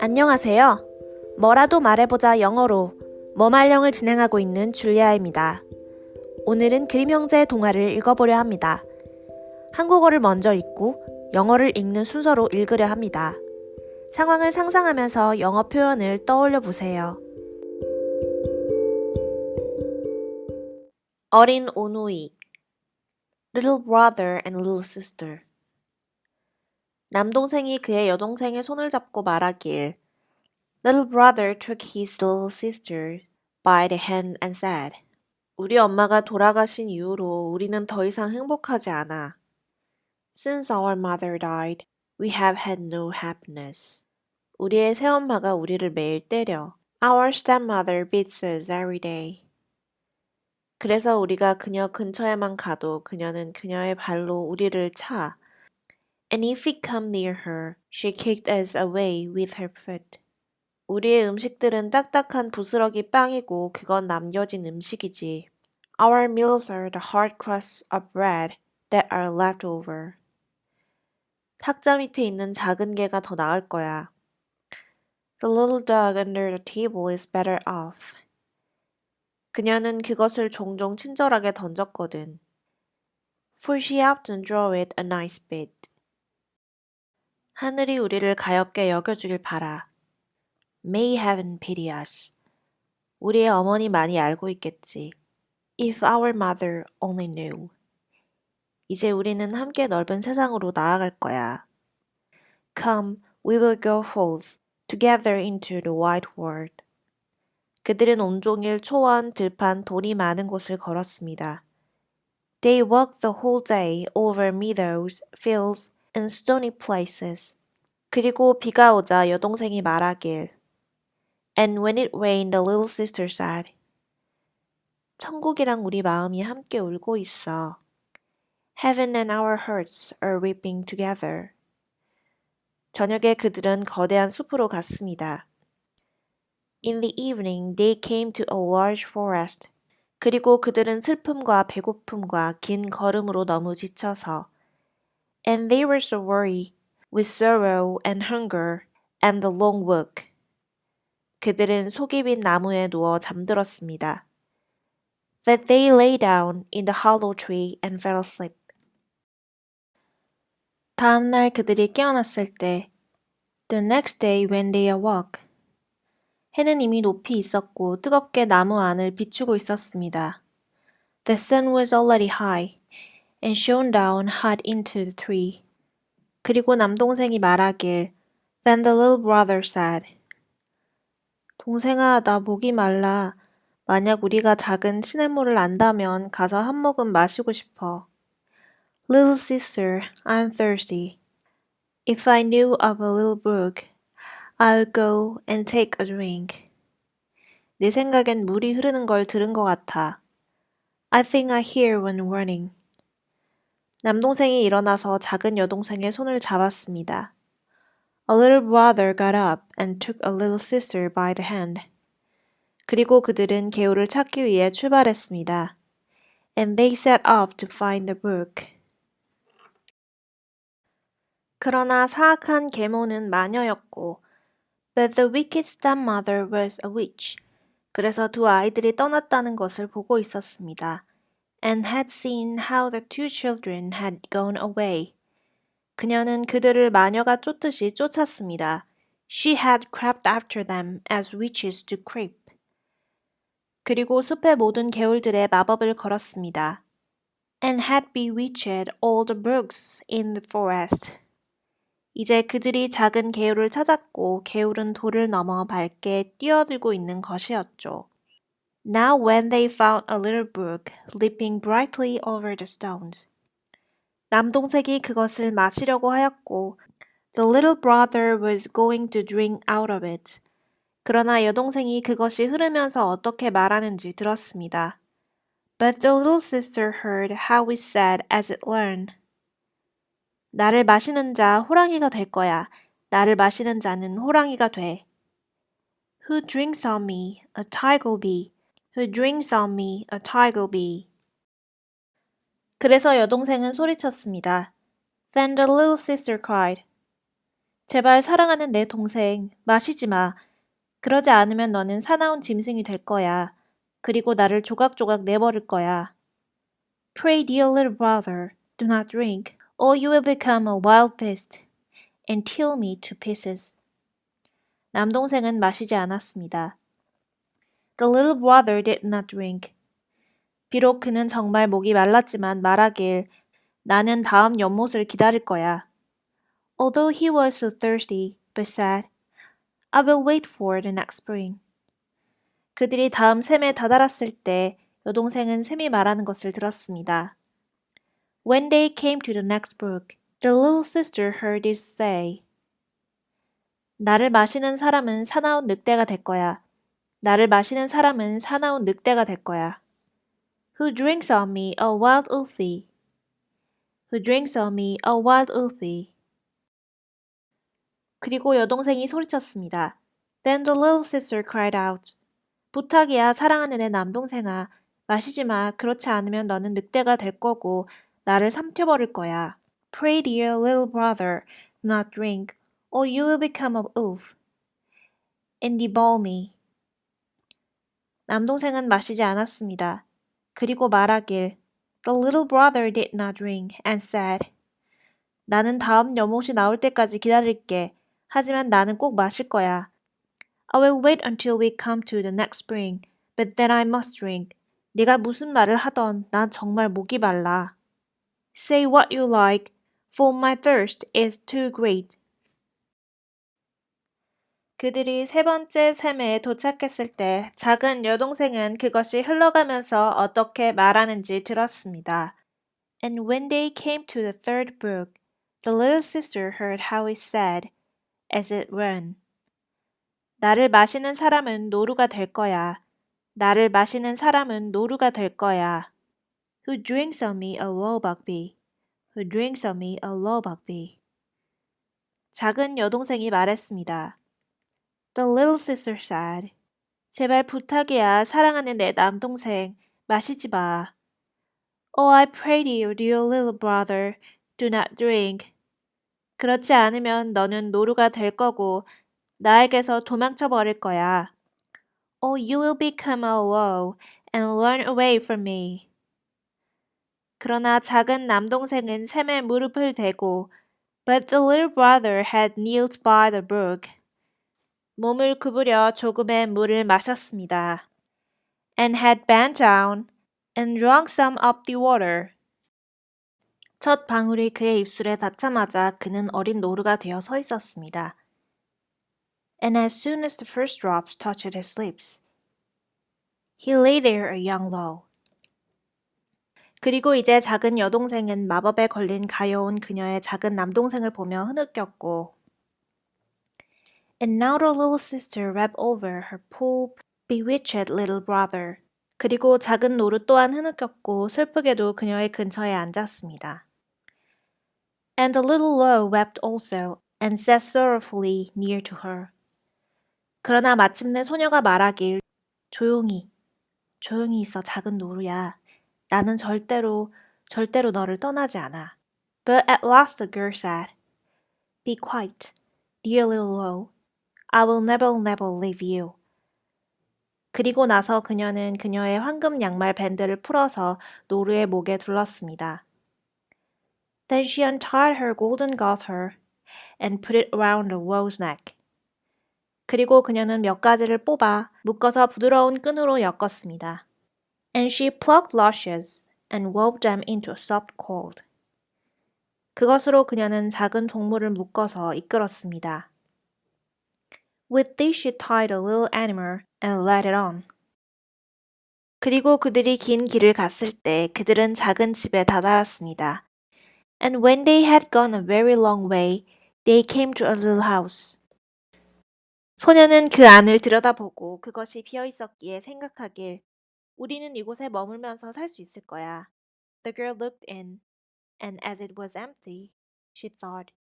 안녕하세요. 뭐라도 말해보자 영어로 뭐말령을 진행하고 있는 줄리아입니다. 오늘은 그림 형제의 동화를 읽어보려 합니다. 한국어를 먼저 읽고 영어를 읽는 순서로 읽으려 합니다. 상황을 상상하면서 영어 표현을 떠올려 보세요. 어린 오누이 Little brother and little sister 남동생이 그의 여동생의 손을 잡고 말하길 Little brother took his little sister by the hand and said 우리 엄마가 돌아가신 이후로 우리는 더 이상 행복하지 않아. Since our mother died, we have had no happiness. 우리의 새엄마가 우리를 매일 때려. Our stepmother beats us every day. 그래서 우리가 그녀 근처에만 가도 그녀는 그녀의 발로 우리를 차. And if we come near her, she kicked us away with her foot. 우리의 음식들은 딱딱한 부스러기 빵이고 그건 남겨진 음식이지. Our meals are the hard crusts of bread that are left over. 탁자 밑에 있는 작은 개가 더 나을 거야. The little dog under the table is better off. 그녀는 그것을 종종 친절하게 던졌거든. For she often threw it a nice bit. 하늘이 우리를 가엾게 여겨주길 바라. May heaven pity us. 우리의 어머니 많이 알고 있겠지. If our mother only knew. 이제 우리는 함께 넓은 세상으로 나아갈 거야. Come, we will go forth together into the wide world. 그들은 온종일 초원, 들판, 돌이 많은 곳을 걸었습니다. They walked the whole day over meadows, fields, and stony places. 그리고 비가 오자 여동생이 말하길. And when it rained, the little sister said, 천국이랑 우리 마음이 함께 울고 있어. Heaven and our hearts are weeping together. 저녁에 그들은 거대한 숲으로 갔습니다. In the evening, they came to a large forest. 그리고 그들은 슬픔과 배고픔과 긴 걸음으로 너무 지쳐서 And they were so weary with sorrow and hunger and the long walk. 그들은 속이 빈 나무에 누워 잠들었습니다. That they lay down in the hollow tree and fell asleep. 다음 날 그들이 깨어났을 때 The next day when they awoke 해는 이미 높이 있었고 뜨겁게 나무 안을 비추고 있었습니다. The sun was already high and shone down hot into the tree. 그리고 남동생이 말하길 Then the little brother said 동생아 나 목이 말라. 만약 우리가 작은 시냇물을 안다면 가서 한 모금 마시고 싶어. Little sister, I'm thirsty. If I knew of a little brook, I'll go and take a drink. 내 생각엔 물이 흐르는 걸 들은 것 같아. I think I hear one running. 남동생이 일어나서 작은 여동생의 손을 잡았습니다. A little brother got up and took a little sister by the hand. 그리고 그들은 개울을 찾기 위해 출발했습니다. And they set off to find the brook. 그러나 사악한 계모는 마녀였고, but the wicked stepmother was a witch. 그래서 두 아이들이 떠났다는 것을 보고 있었습니다. And had seen how the two children had gone away. 그녀는 그들을 마녀가 쫓듯이 쫓았습니다. She had crept after them as witches do creep. 그리고 숲의 모든 개울들에 마법을 걸었습니다. And had bewitched all the brooks in the forest. 이제 그들이 작은 개울을 찾았고 개울은 돌을 넘어 밝게 뛰어들고 있는 것이었죠. Now when they found a little brook leaping brightly over the stones. 남동생이 그것을 마시려고 하였고 The little brother was going to drink out of it. 그러나 여동생이 그것이 흐르면서 어떻게 말하는지 들었습니다. But the little sister heard how it said as it learned. 나를 마시는 자 호랑이가 될 거야. 나를 마시는 자는 호랑이가 돼. Who drinks on me, a tiger will be. Who drinks on me, a tiger will be. 그래서 여동생은 소리쳤습니다. Then the little sister cried. 제발 사랑하는 내 동생, 마시지 마. 그러지 않으면 너는 사나운 짐승이 될 거야. 그리고 나를 조각조각 내버릴 거야. Pray, dear little brother, do not drink, or you will become a wild beast and tear me to pieces. 남동생은 마시지 않았습니다. The little brother did not drink. 비록 그는 정말 목이 말랐지만 말하길 나는 다음 연못을 기다릴 거야. Although he was so thirsty, but said, I will wait for the next spring. 그들이 다음 샘에 다다랐을 때 여동생은 샘이 말하는 것을 들었습니다. When they came to the next brook, the little sister heard it say, 나를 마시는 사람은 사나운 늑대가 될 거야. 나를 마시는 사람은 사나운 늑대가 될 거야. Who drinks on me a wild wolfie? Who drinks on me a wild wolfie? 그리고 여동생이 소리쳤습니다. Then the little sister cried out. 부탁이야, 사랑하는 내 남동생아. 마시지 마. 그렇지 않으면 너는 늑대가 될 거고 나를 삼켜버릴 거야. Pray, dear little brother, do not drink, or you will become a wolf and devour me. 남동생은 마시지 않았습니다. 그리고 말하길 The little brother did not drink and said, 나는 다음 연못이 나올 때까지 기다릴게. 하지만 나는 꼭 마실 거야. I will wait until we come to the next spring, but then I must drink. 네가 무슨 말을 하던 난 정말 목이 말라. Say what you like, for my thirst is too great. 그들이 세 번째 샘에 도착했을 때 작은 여동생은 그것이 흘러가면서 어떻게 말하는지 들었습니다. And when they came to the third brook, the little sister heard how it said, as it ran. 나를 마시는 사람은 노루가 될 거야. 나를 마시는 사람은 노루가 될 거야. Who drinks on me a lowbuckby? Who drinks on me a lowbuckby? 작은 여동생이 말했습니다. The little sister said, 제발 부탁이야, 사랑하는 내 남동생, 마시지 마. Oh, I pray you, dear little brother, do not drink. 그렇지 않으면 너는 노루가 될 거고 나에게서 도망쳐 버릴 거야. Or you will become a wolf and run away from me. 그러나 작은 남동생은 샘에 무릎을 대고 But the little brother had knelt by the brook. 몸을 구부려 조금의 물을 마셨습니다. And had bent down and drunk some of the water. 첫 방울이 그의 입술에 닿자마자 그는 어린 노루가 되어 서 있었습니다. And as soon as the first drops touched his lips, he lay there a young low. 그리고 이제 작은 여동생은 마법에 걸린 가여운 그녀의 작은 남동생을 보며 흐느꼈고 And now the little sister wept over her poor bewitched little brother. 그리고 작은 노루 또한 흐느꼈고 슬프게도 그녀의 근처에 앉았습니다. And the little low wept also and sat sorrowfully near to her. 그러나 마침내 소녀가 말하길 조용히 있어 작은 노루야. 나는 절대로 너를 떠나지 않아. But at last the girl said, Be quiet, dear little low. I will never leave you. 그리고 나서 그녀는 그녀의 황금 양말 밴드를 풀어서 노루의 목에 둘렀습니다. Then she untied her golden garter and put it around the low's neck. 그리고 그녀는 몇 가지를 뽑아 묶어서 부드러운 끈으로 엮었습니다. And she plucked luscious and wove them into a soft cord. 그것으로 그녀는 작은 동물을 묶어서 이끌었습니다. With this she tied the little animal and led it on. 그리고 그들이 긴 길을 갔을 때 그들은 작은 집에 다다랐습니다. And when they had gone a very long way, they came to a little house. 소녀는 그 안을 들여다보고 그것이 비어 있었기에 생각하길 우리는 이곳에 머물면서 살 수 있을 거야. The girl looked in, and as it was empty, she thought,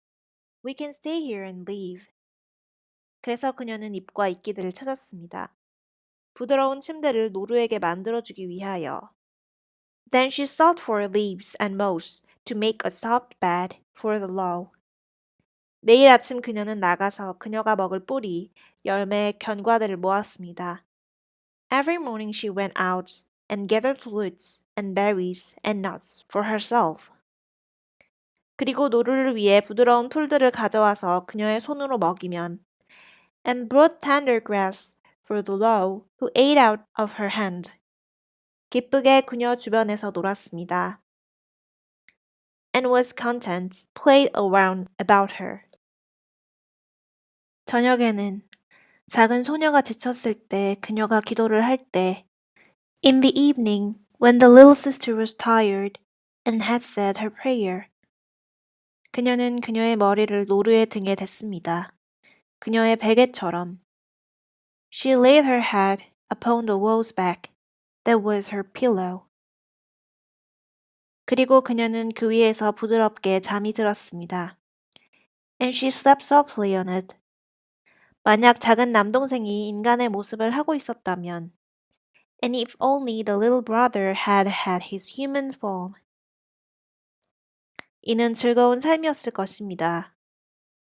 We can stay here and live. 그래서 그녀는 잎과 이끼들을 찾았습니다. 부드러운 침대를 노루에게 만들어주기 위하여. Then she sought for leaves and moss to make a soft bed for the low. 매일 아침 그녀는 나가서 그녀가 먹을 뿌리, 열매, 견과들을 모았습니다. Every morning she went out and gathered roots and berries and nuts for herself. 그리고 노루를 위해 부드러운 풀들을 가져와서 그녀의 손으로 먹이면 and brought tender grass for the louve who ate out of her hand. 기쁘게 그녀 주변에서 놀았습니다. And was content, played around about her. 저녁에는 작은 소녀가 지쳤을 때 그녀가 기도를 할 때 In the evening, when the little sister was tired and had said her prayer. 그녀는 그녀의 머리를 노루의 등에 댔습니다. 그녀의 베개처럼. She laid her head upon the wolf's back. That was her pillow. 그리고 그녀는 그 위에서 부드럽게 잠이 들었습니다. And she slept softly on it. 만약 작은 남동생이 인간의 모습을 하고 있었다면 And if only the little brother had had his human form. 이는 즐거운 삶이었을 것입니다.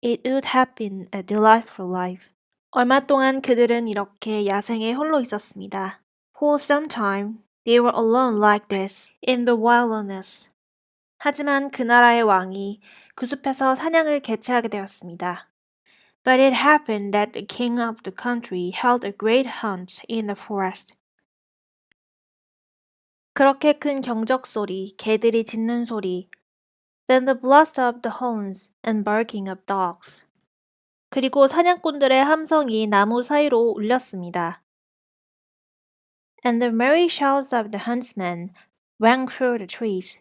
It would have been a delightful life. 얼마 동안 그들은 이렇게 야생에 홀로 있었습니다. For some time, they were alone like this in the wilderness. 하지만 그 나라의 왕이 그 숲에서 사냥을 개최하게 되었습니다. But it happened that the king of the country held a great hunt in the forest. 그렇게 큰 경적 소리, 개들이 짖는 소리, then the blast of the horns and barking of dogs. 그리고 사냥꾼들의 함성이 나무 사이로 울렸습니다. And the merry shouts of the huntsmen rang through the trees.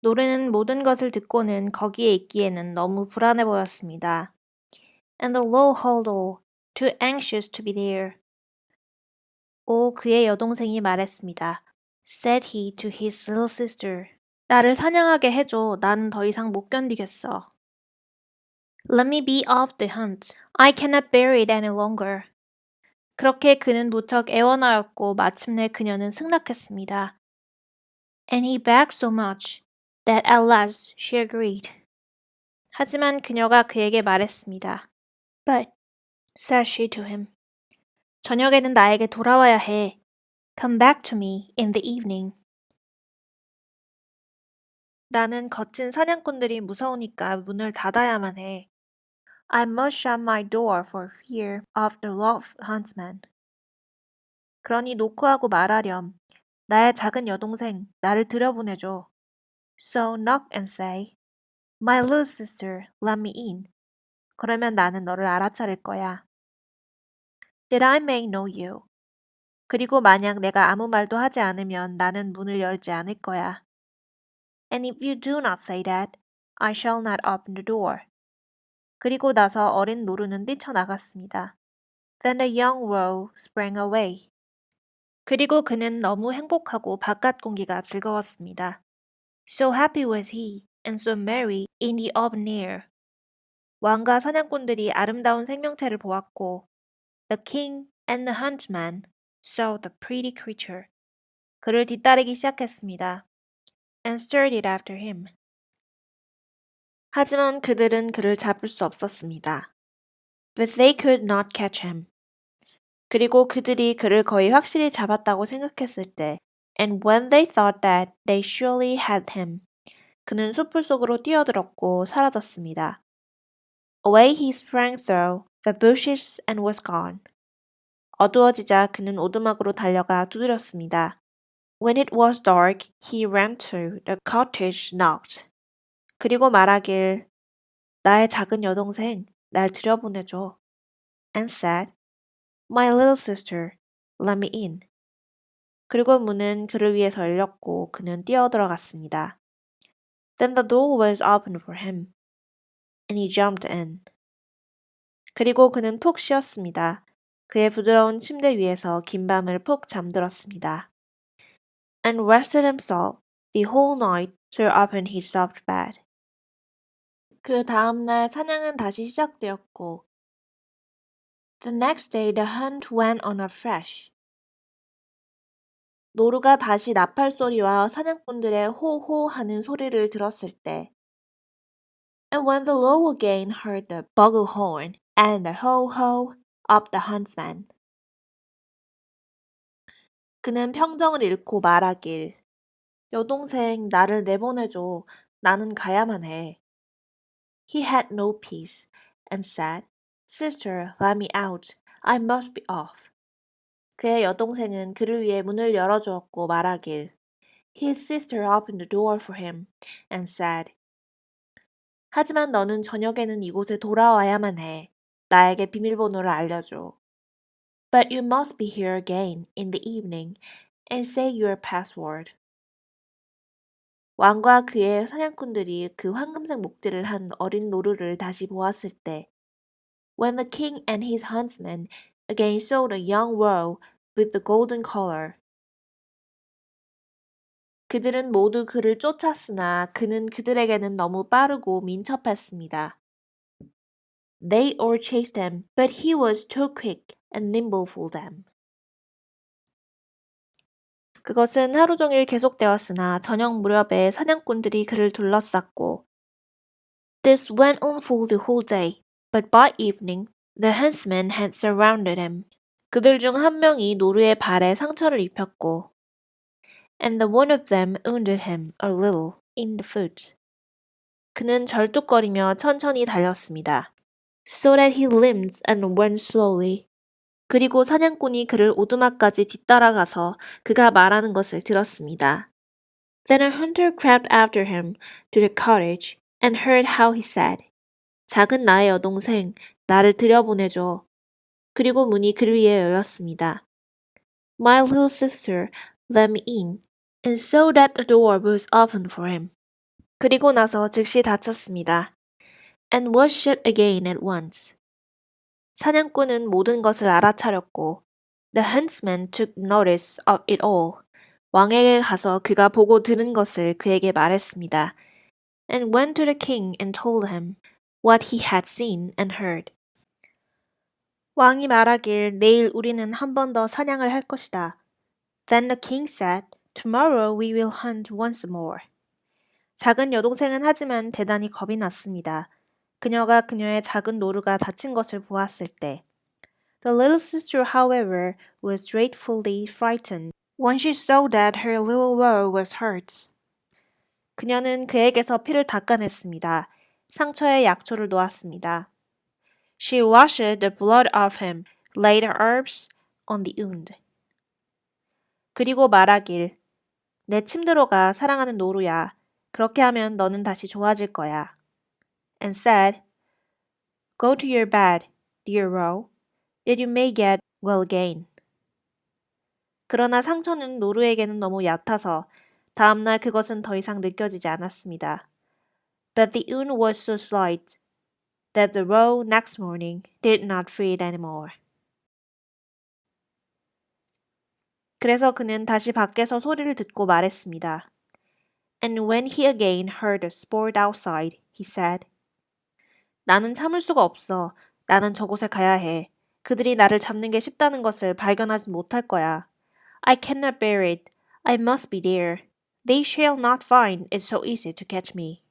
노르는 모든 것을 듣고는 거기에 있기에는 너무 불안해 보였습니다. And the low hollow, too anxious to be there. 오, 그의 여동생이 말했습니다. Said he to his little sister. 나를 사냥하게 해줘. 나는 더 이상 못 견디겠어. Let me be off the hunt. I cannot bear it any longer. 그렇게 그는 무척 애원하였고 마침내 그녀는 승낙했습니다. And he begged so much that at last she agreed. 하지만 그녀가 그에게 말했습니다. But, said she to him, 저녁에는 나에게 돌아와야 해. Come back to me in the evening. 나는 거친 사냥꾼들이 무서우니까 문을 닫아야만 해. I must shut my door for fear of the rough huntsman. 그러니 노크하고 말하렴. 나의 작은 여동생, 나를 들여보내줘. So knock and say, My little sister, let me in. 그러면 나는 너를 알아차릴 거야. That I may know you. 그리고 만약 내가 아무 말도 하지 않으면 나는 문을 열지 않을 거야. And if you do not say that, I shall not open the door. 그리고 나서 어린 노루는 뛰쳐나갔습니다. Then the young roe sprang away. 그리고 그는 너무 행복하고 바깥 공기가 즐거웠습니다. So happy was he, and so merry in the open air. 왕과 사냥꾼들이 아름다운 생명체를 보았고, the king and the huntsman saw the pretty creature. 그를 뒤따르기 시작했습니다. And started after him. 하지만 그들은 그를 잡을 수 없었습니다. But they could not catch him. 그리고 그들이 그를 거의 확실히 잡았다고 생각했을 때, and when they thought that they surely had him, 그는 숲을 속으로 뛰어들었고 사라졌습니다. Away he sprang through the bushes and was gone. 어두워지자 그는 오두막으로 달려가 두드렸습니다. When it was dark, he ran to the cottage, knocked. 그리고 말하길, 나의 작은 여동생, 날 들여보내줘. And said, My little sister, let me in. 그리고 문은 그를 위해서 열렸고 그는 뛰어들어갔습니다. Then the door was opened for him, and he jumped in. 그리고 그는 푹 쉬었습니다. 그의 부드러운 침대 위에서 긴 밤을 푹 잠들었습니다. And rested himself the whole night to open his soft bed. 그 다음 날 사냥은 다시 시작되었고, The next day the hunt went on afresh. 노루가 다시 나팔 소리와 사냥꾼들의 호호 하는 소리를 들었을 때, And And when the Low again heard the bugle-horn and the ho-ho of the huntsman, 그는 평정을 잃고 말하길, 여동생, 나를 내보내줘. 나는 가야만 해. He had no peace, and said, Sister, let me out. I must be off. 그의 여동생은 그를 위해 문을 열어주었고 말하길, His sister opened the door for him, and said, 하지만 너는 저녁에는 이곳에 돌아와야만 해. 나에게 비밀번호를 알려줘. But you must be here again in the evening and say your password. 왕과 그의 사냥꾼들이 그 황금색 목대를 한 어린 노루를 다시 보았을 때, when the king and his huntsmen again saw the young roe with the golden collar, 그들은 모두 그를 쫓았으나 그는 그들에게는 너무 빠르고 민첩했습니다. They all chased him, but he was too quick and nimble for them. 그것은 하루 종일 계속되었으나 저녁 무렵에 사냥꾼들이 그를 둘러쌌고, This went on for the whole day, but by evening the huntsmen had surrounded him. 그들 중 한 명이 노루의 발에 상처를 입혔고, and the one of them wounded him a little in the foot. 그는 절뚝거리며 천천히 달렸습니다. So that he limped and went slowly. 그리고 사냥꾼이 그를 오두막까지 뒤따라가서 그가 말하는 것을 들었습니다. Then a hunter crept after him to the cottage and heard how he said, 작은 나의 여동생, 나를 들여보내줘. 그리고 문이 그를 위해 열렸습니다. My little sister, let me in. And so that the door was opened for him. 그리고 나서 즉시 닫혔습니다. And was shut again at once. 사냥꾼은 모든 것을 알아차렸고, The huntsman took notice of it all. 왕에게 가서 그가 보고 들은 것을 그에게 말했습니다. And went to the king and told him what he had seen and heard. 왕이 말하길 내일 우리는 한 번 더 사냥을 할 것이다. Then the king said, Tomorrow we will hunt once more. 작은 여동생은 하지만 대단히 겁이 났습니다. 그녀가 그녀의 작은 노루가 다친 것을 보았을 때. The little sister, however, was dreadfully frightened when she saw that her little roe was hurt. 그녀는 그에게서 피를 닦아냈습니다. 상처에 약초를 놓았습니다. She washed the blood off him, laid herbs on the wound. 그리고 말하길, 내 침대로 가 사랑하는 노루야. 그렇게 하면 너는 다시 좋아질 거야. And said, Go to your bed, dear roe, that you may get well again. 그러나 상처는 노루에게는 너무 얕아서 다음날 그것은 더 이상 느껴지지 않았습니다. But the wound was so slight that the roe next morning did not feel it anymore. 그래서 그는 다시 밖에서 소리를 듣고 말했습니다. And when he again heard the sport outside, he said, 나는 참을 수가 없어. 나는 저곳에 가야 해. 그들이 나를 잡는 게 쉽다는 것을 발견하지 못할 거야. I cannot bear it. I must be there. They shall not find it so easy to catch me.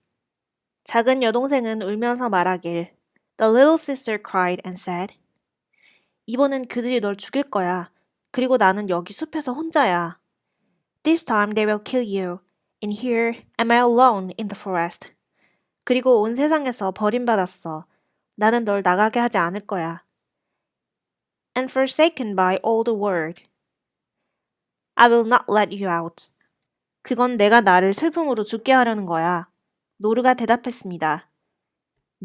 작은 여동생은 울면서 말하길, The little sister cried and said, 이번엔 그들이 널 죽일 거야. 그리고 나는 여기 숲에서 혼자야. This time they will kill you. And here am I alone in the forest. 그리고 온 세상에서 버림받았어. 나는 널 나가게 하지 않을 거야. And forsaken by all the world. I will not let you out. 그건 내가 나를 슬픔으로 죽게 하려는 거야. 노루가 대답했습니다.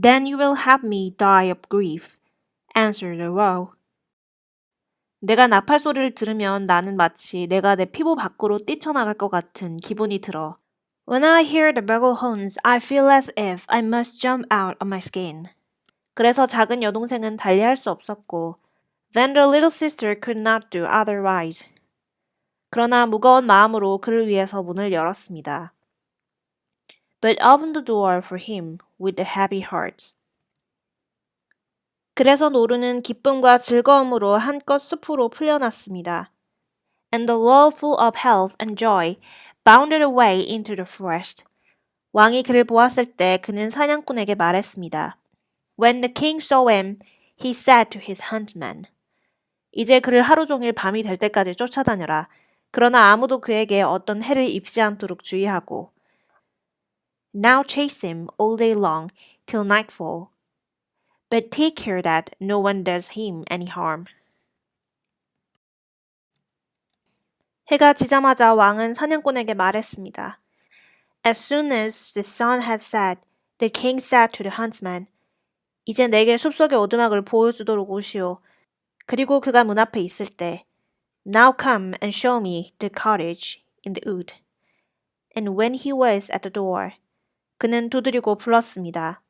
Then you will have me die of grief, answered the roe. 내가 나팔 소리를 들으면 나는 마치 내가 내 피부 밖으로 뛰쳐나갈 것 같은 기분이 들어. When I hear the bugle-horns, I feel as if I must jump out of my skin. 그래서 작은 여동생은 달리할 수 없었고, Then the little sister could not do otherwise. 그러나 무거운 마음으로 그를 위해서 문을 열었습니다. But opened the door for him with a heavy heart. 그래서 노루는 기쁨과 즐거움으로 한껏 숲으로 풀려났습니다. And the roe full of health and joy bounded away into the forest, 왕이 그를 보았을 때 그는 사냥꾼에게 말했습니다. When the king saw him, he said to his huntsman. 이제 그를 하루 종일 밤이 될 때까지 쫓아다녀라. 그러나 아무도 그에게 어떤 해를 입지 않도록 주의하고. Now chase him all day long till nightfall. But take care that no one does him any harm. 해가 지자마자 왕은 사냥꾼에게 말했습니다. As soon as the sun had set, the king said to the huntsman, 이제 내게 숲속의 오두막을 보여주도록 오시오. 그리고 그가 문 앞에 있을 때, Now come and show me the cottage in the wood. And when he was at the door, 그는 두드리고 불렀습니다.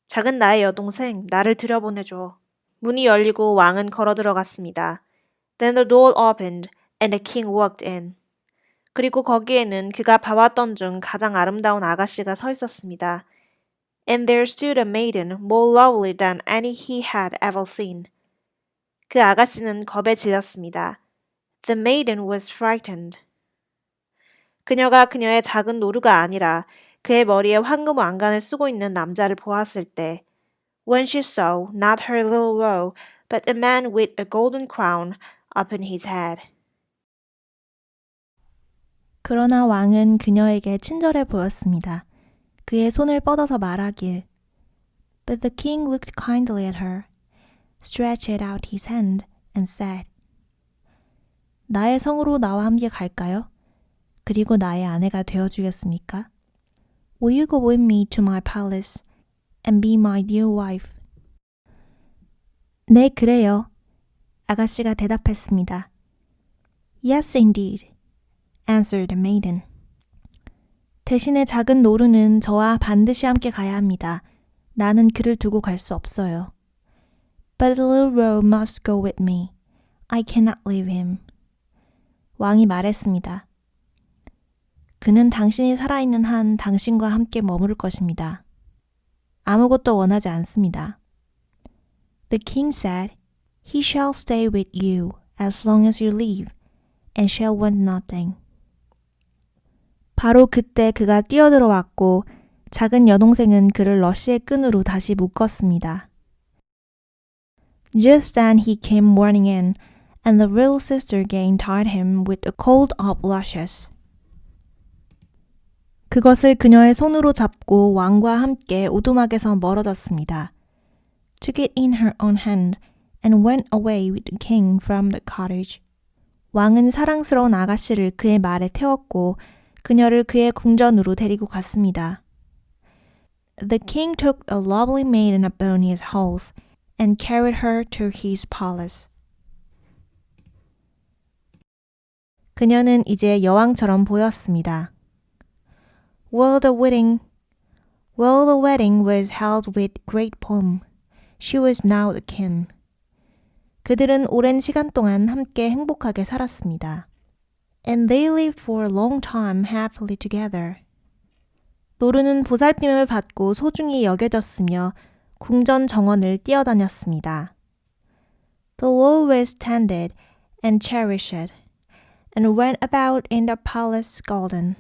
작은 나의 여동생, 나를 들여보내줘. 문이 열리고 왕은 걸어 들어갔습니다. Then the door opened and the king walked in. 그리고 거기에는 그가 봐왔던 중 가장 아름다운 아가씨가 서 있었습니다. And there stood a maiden more lovely than any he had ever seen. 그 아가씨는 겁에 질렸습니다. The maiden was frightened. 그녀가 그녀의 작은 노루가 아니라 그의 머리에 황금 왕관을 쓰고 있는 남자를 보았을 때 When she saw not her little roe, but a man with a golden crown upon his head. 그러나 왕은 그녀에게 친절해 보였습니다. 그의 손을 뻗어서 말하길. But the king looked kindly at her, stretched out his hand, and said, 나의 성으로 나와 함께 갈까요? 그리고 나의 아내가 되어주겠습니까? Will you go with me to my palace and be my dear wife? 네, 그래요. 아가씨가 대답했습니다. Yes, indeed, answered the maiden. 대신에 작은 노루는 저와 반드시 함께 가야 합니다. 나는 그를 두고 갈 수 없어요. But the little roe must go with me. I cannot leave him. 왕이 말했습니다. 그는 당신이 살아있는 한 당신과 함께 머무를 것입니다. 아무것도 원하지 않습니다. The king said, He shall stay with you as long as you live, and shall want nothing. 바로 그때 그가 뛰어들어왔고 작은 여동생은 그를 러시의 끈으로 다시 묶었습니다. Just then he came running in, and the little sister again tied him with a cord of lashes. 그것을 그녀의 손으로 잡고 왕과 함께 오두막에서 멀어졌습니다. Took it in her own hand and went away with the king from the cottage. 왕은 사랑스러운 아가씨를 그의 말에 태웠고 그녀를 그의 궁전으로 데리고 갔습니다. The king took a lovely maiden upon his horse and carried her to his palace. 그녀는 이제 여왕처럼 보였습니다. Well, the wedding was held with great pomp. She was now the king. 그들은 오랜 시간 동안 함께 행복하게 살았습니다. And they lived for a long time happily together. 노루는 보살핌을 받고 소중히 여겨졌으며 궁전 정원을 뛰어다녔습니다. The roe was tended and cherished, and went about in the palace garden.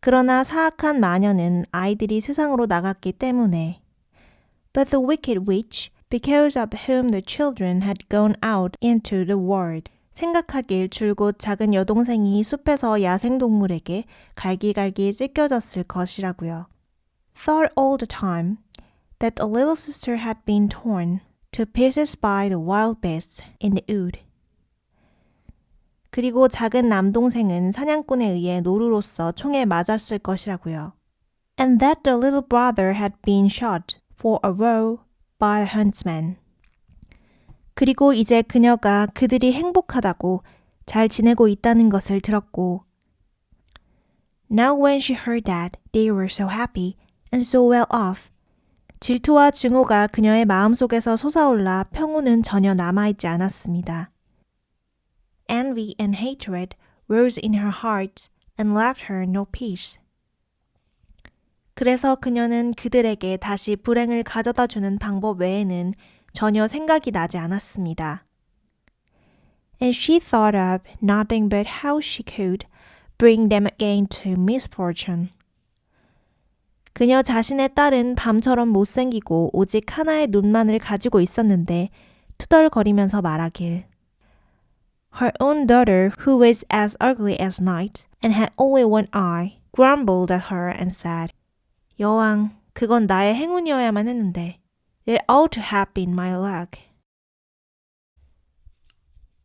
그러나 사악한 마녀는 아이들이 세상으로 나갔기 때문에 But the wicked witch, because of whom the children had gone out into the world, 생각하길 줄곧 작은 여동생이 숲에서 야생동물에게 갈기갈기 찢겨졌을 것이라고요. Thought all the time that the little sister had been torn to pieces by the wild beasts in the wood. 그리고 작은 남동생은 사냥꾼에 의해 노루로서 총에 맞았을 것이라고요. And that the little brother had been shot for a roe by the huntsman. 그리고 이제 그녀가 그들이 행복하다고 잘 지내고 있다는 것을 들었고 Now when she heard that they were so happy and so well off, 질투와 증오가 그녀의 마음속에서 솟아올라 평온은 전혀 남아있지 않았습니다. Envy and hatred rose in her heart and left her no peace. 그래서 그녀는 그들에게 다시 불행을 가져다 주는 방법 외에는 전혀 생각이 나지 않았습니다. And she thought of nothing but how she could bring them again to misfortune. 그녀 자신의 딸은 밤처럼 못생기고 오직 하나의 눈만을 가지고 있었는데 투덜거리면서 말하길. Her own daughter, who was as ugly as night and had only one eye, grumbled at her and said, 여왕, 그건 나의 행운이어야만 했는데. It ought to have been my luck.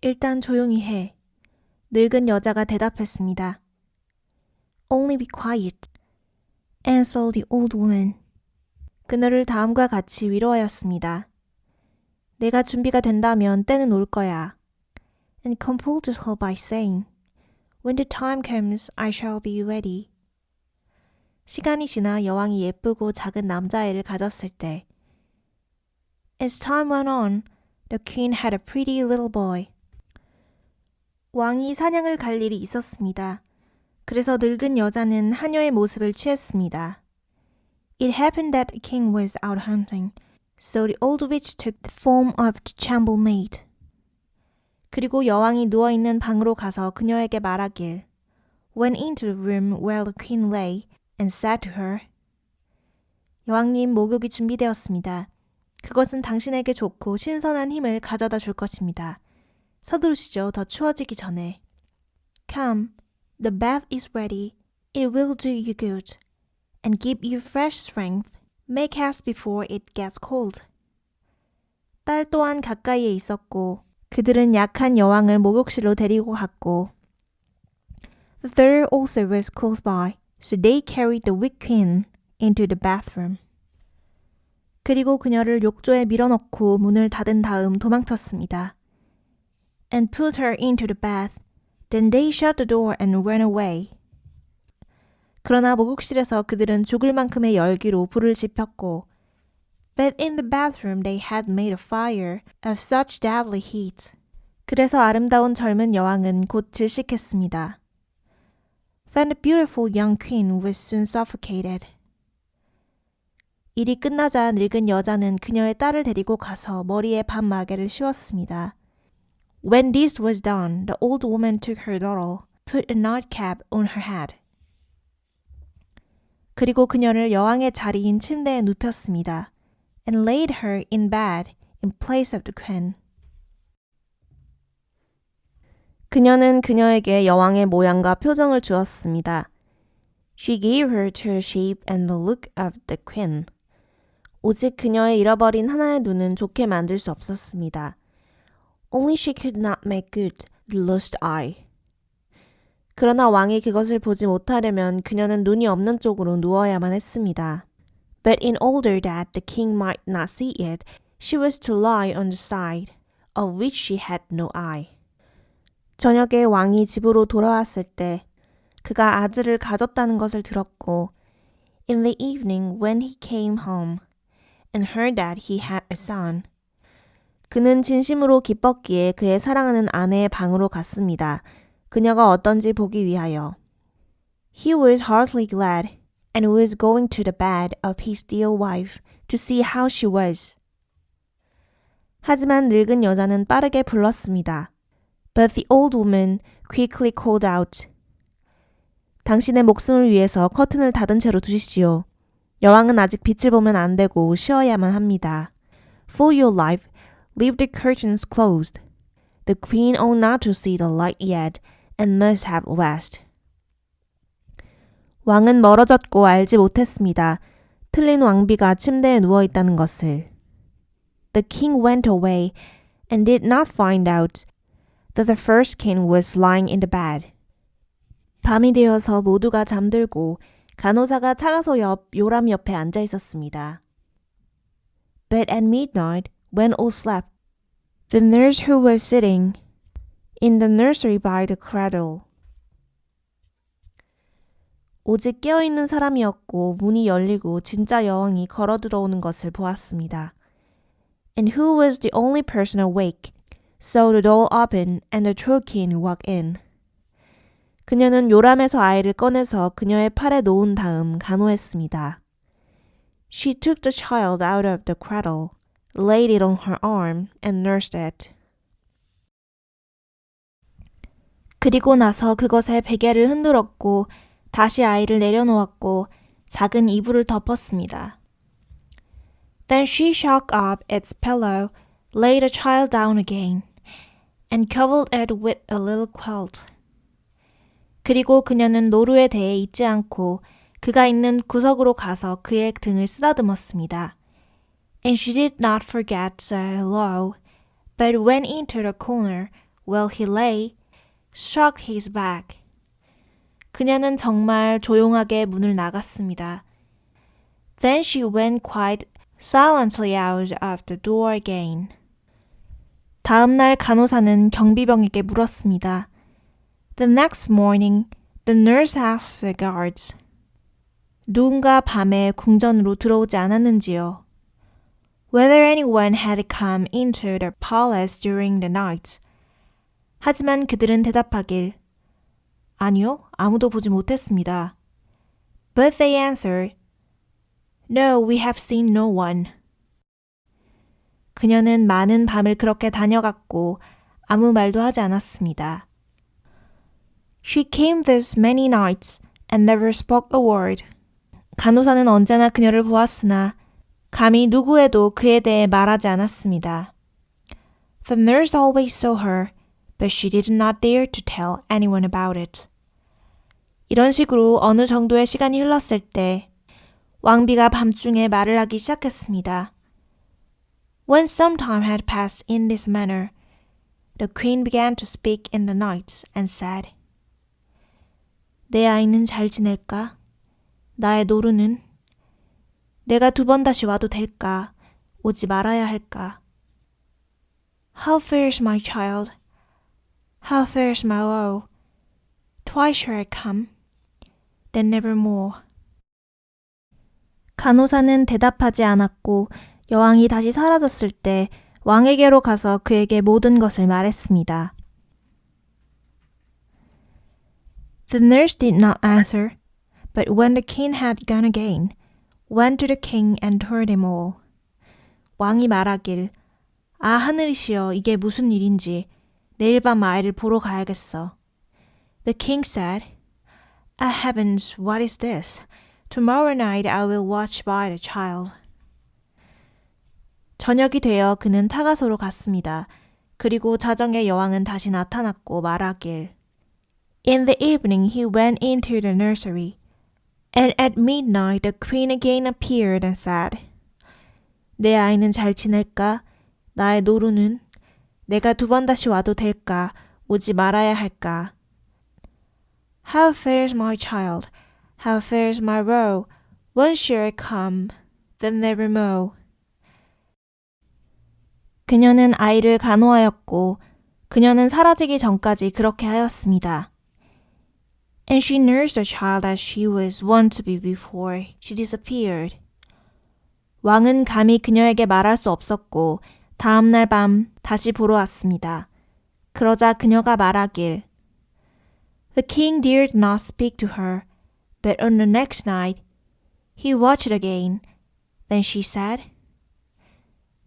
일단 조용히 해. 늙은 여자가 대답했습니다. Only be quiet, answered the old woman. 그녀를 다음과 같이 위로하였습니다. 내가 준비가 된다면 때는 올 거야. And comforted her by saying, When the time comes, I shall be ready. 시간이 지나 여왕이 예쁘고 작은 남자아이를 가졌을 때 As time went on, the queen had a pretty little boy. 왕이 사냥을 갈 일이 있었습니다. 그래서 늙은 여자는 하녀의 모습을 취했습니다. It happened that the king was out hunting, so the old witch took the form of the chambermaid. 그리고 여왕이 누워있는 방으로 가서 그녀에게 말하길 Went into the room where the queen lay and said to her, 여왕님, 목욕이 준비되었습니다. 그것은 당신에게 좋고 신선한 힘을 가져다 줄 것입니다. 서두르시죠. 더 추워지기 전에. Come, the bath is ready. It will do you good and give you fresh strength. Make haste before it gets cold. 딸 또한 가까이에 있었고 그들은 약한 여왕을 목욕실로 데리고 갔고 The third also was close by, so they carried the weak queen into the bathroom. 그리고 그녀를 욕조에 밀어넣고 문을 닫은 다음 도망쳤습니다. And put her into the bath. Then they shut the door and ran away. 그러나 목욕실에서 그들은 죽을 만큼의 열기로 불을 지폈고 But in the bathroom they had made a fire of such deadly heat. 그래서 아름다운 젊은 여왕은 곧 질식했습니다. Then the beautiful young queen was soon suffocated. 일이 끝나자 늙은 여자는 그녀의 딸을 데리고 가서 머리에 밤마개를 씌웠습니다. When this was done, the old woman took her daughter, put a nightcap on her head. 그리고 그녀를 여왕의 자리인 침대에 눕혔습니다. And laid her in bed in place of the queen. 그녀는 그녀에게 여왕의 모양과 표정을 주었습니다. She gave her to the shape and the look of the queen. 오직 그녀의 잃어버린 하나의 눈은 좋게 만들 수 없었습니다. Only she could not make good the lost eye. 그러나 왕이 그것을 보지 못하려면 그녀는 눈이 없는 쪽으로 누워야만 했습니다. But in order that the king might not see it, she was to lie on the side of which she had no eye. 저녁에 왕이 집으로 돌아왔을 때 그가 아들을 가졌다는 것을 들었고 In the evening when he came home and heard that he had a son, 그는 진심으로 기뻤기에 그의 사랑하는 아내의 방으로 갔습니다. 그녀가 어떤지 보기 위하여. He was heartily glad and was going to the bed of his dear wife to see how she was. 하지만 늙은 여자는 빠르게 불렀습니다. But the old woman quickly called out. 당신의 목숨을 위해서 커튼을 닫은 채로 두십시오. 여왕은 아직 빛을 보면 안 되고 쉬어야만 합니다. For your life, leave the curtains closed. The queen ought not to see the light yet and must have rest. 왕은 멀어졌고 알지 못했습니다. 틀린 왕비가 침대에 누워 있다는 것을. The king went away and did not find out that the first king was lying in the bed. 밤이 되어서 모두가 잠들고 간호사가 타가소 옆 요람 옆에 앉아 있었습니다. But at midnight, when all slept, the nurse who was sitting in the nursery by the cradle. 오직 깨어있는 사람이었고 문이 열리고 진짜 여왕이 걸어 들어오는 것을 보았습니다. And who was the only person awake, saw the door open and the true king walk in. 그녀는 요람에서 아이를 꺼내서 그녀의 팔에 놓은 다음 간호했습니다. She took the child out of the cradle, laid it on her arm, and nursed it. 그리고 나서 그것에 베개를 흔들었고 다시 아이를 내려놓았고 작은 이불을 덮었습니다. Then she shook up its pillow, laid the child down again, and covered it with a little quilt. 그리고 그녀는 노루에 대해 잊지 않고 그가 있는 구석으로 가서 그의 등을 쓰다듬었습니다. And she did not forget to say hello, but went into the corner where he lay, stroked his back. 그녀는 정말 조용하게 문을 나갔습니다. Then she went quite silently out of the door again. 다음 날 간호사는 경비병에게 물었습니다. The next morning, the nurse asked the guards. 누군가 밤에 궁전으로 들어오지 않았는지요. Whether anyone had come into the palace during the night. 하지만 그들은 대답하길. 아니요, 아무도 보지 못했습니다. But they answered, No, we have seen no one. 그녀는 많은 밤을 그렇게 다녀갔고 아무 말도 하지 않았습니다. She came this many nights and never spoke a word. 간호사는 언제나 그녀를 보았으나 감히 누구에도 그에 대해 말하지 않았습니다. The nurse always saw her, but she did not dare to tell anyone about it. 이런 식으로 어느 정도의 시간이 흘렀을 때 왕비가 밤중에 말을 하기 시작했습니다. When some time had passed in this manner, the queen began to speak in the night and said, 내 아이는 잘 지낼까? 나의 노루는? 내가 2번 다시 와도 될까? 오지 말아야 할까? How fares my child? How fares my woe? Twice shall I come, then never more. 간호사는 대답하지 않았고 여왕이 다시 사라졌을 때 왕에게로 가서 그에게 모든 것을 말했습니다. The nurse did not answer, but when the king had gone again, went to the king and told him all. 왕이 말하길, 아 하늘이시여 이게 무슨 일인지 내일 밤 아이를 보러 가야겠어. The king said, Ah heavens, what is this? Tomorrow night I will watch by the child. 저녁이 되어 그는 타가소로 갔습니다. 그리고 자정에 여왕은 다시 나타났고 말하길. In the evening he went into the nursery, and at midnight the queen again appeared and said, 내 아이는 잘 지낼까? 나의 노루는? 내가 2번 다시 와도 될까? 오지 말아야 할까? How fares my child? How fares my roe? When shall I come? Then never more. 그녀는 아이를 간호하였고 그녀는 사라지기 전까지 그렇게 하였습니다. And she nursed the child as she was wont to be before she disappeared. 왕은 감히 그녀에게 말할 수 없었고 다음 날 밤 다시 보러 왔습니다. 그러자 그녀가 말하길. The king dared not speak to her, but on the next night he watched again. Then she said,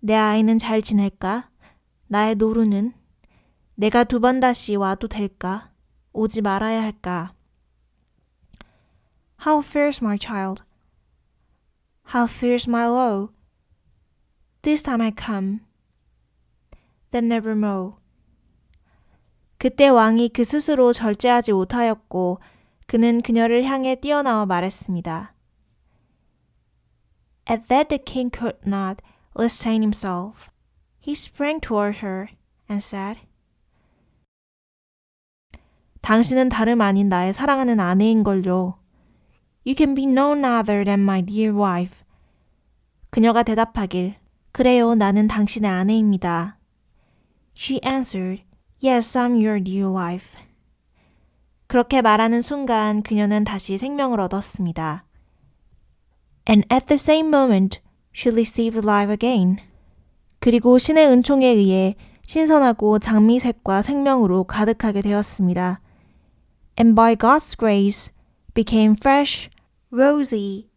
내 아이는 잘 지낼까? 나의 노루는? 내가 2번 다시 와도 될까? 오지 말아야 할까? How fares my child? How fares my woe? This time I come, then never more. 그때 왕이 그 스스로 절제하지 못하였고 그는 그녀를 향해 뛰어나와 말했습니다. At that the king could not restrain himself. He sprang toward her and said, 당신은 다름 아닌 나의 사랑하는 아내인걸요. You can be none other than my dear wife. 그녀가 대답하길, 그래요, 나는 당신의 아내입니다. She answered, Yes, I'm your dear wife. 그렇게 말하는 순간 그녀는 다시 생명을 얻었습니다. And at the same moment, she received life again. 그리고 신의 은총에 의해 신선하고 장미색과 생명으로 가득하게 되었습니다. And by God's grace, became fresh, rosy,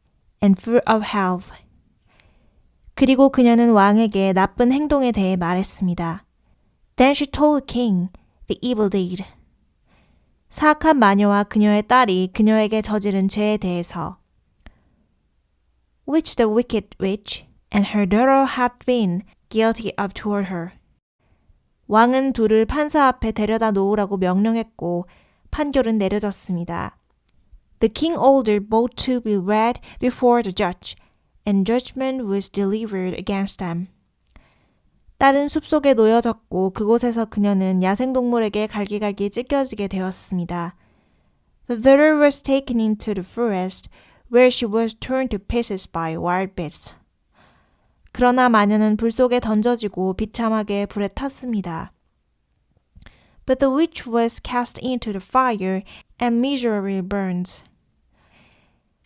and full of health. 그리고 그녀는 왕에게 나쁜 행동에 대해 말했습니다. Then she told the king the evil deed. 사악한 마녀와 그녀의 딸이 그녀에게 저지른 죄에 대해서 which the wicked witch and her daughter had been guilty of toward her. 왕은 둘을 판사 앞에 데려다 놓으라고 명령했고 판결은 내려졌습니다. The king ordered both to be read before the judge, and judgment was delivered against them. 딸은 숲속에 놓여졌고 그곳에서 그녀는 야생동물에게 갈기갈기 찢겨지게 되었습니다. The daughter was taken into the forest, where she was torn to pieces by wild beasts. 그러나 마녀는 불 속에 던져지고 비참하게 불에 탔습니다. But the witch was cast into the fire and miserably burned.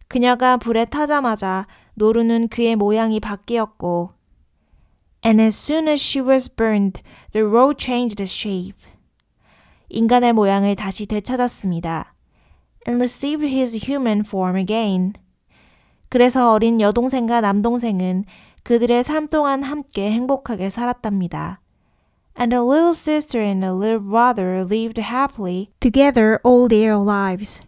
그녀가 불에 타자마자 노루는 그의 모양이 바뀌었고 And as soon as she was burned, the road changed shape. 인간의 모양을 다시 되찾았습니다. And received his human form again. 그래서 어린 여동생과 남동생은 그들의 삶 동안 함께 행복하게 살았답니다. And the little sister and the little brother lived happily together all their lives.